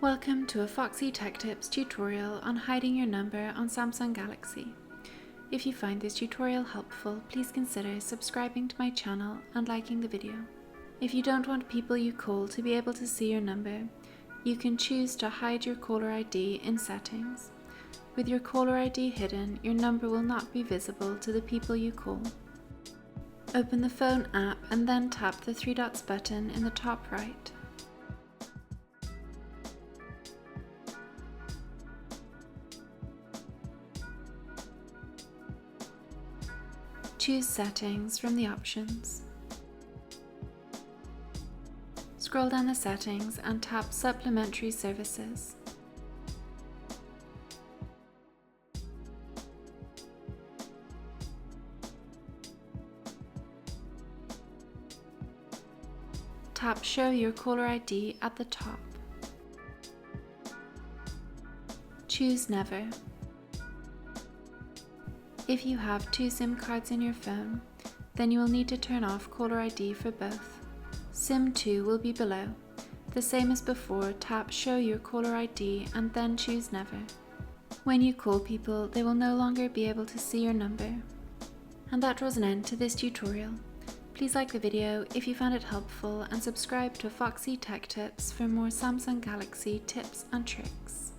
Welcome to a Foxy Tech Tips tutorial on hiding your number on Samsung Galaxy. If you find this tutorial helpful, please consider subscribing to my channel and liking the video. If you don't want people you call to be able to see your number, you can choose to hide your caller ID in settings. With your caller ID hidden, your number will not be visible to the people you call. Open the phone app and then tap the three dots button in the top right. Choose Settings from the options. Scroll down the settings and tap Supplementary Services. Tap Show Your Caller ID at the top. Choose Never. If you have two SIM cards in your phone, then you will need to turn off caller ID for both. SIM 2 will be below. The same as before, tap Show Your Caller ID and then choose Never. When you call people, they will no longer be able to see your number. And that draws an end to this tutorial. Please like the video if you found it helpful and subscribe to Foxy Tech Tips for more Samsung Galaxy tips and tricks.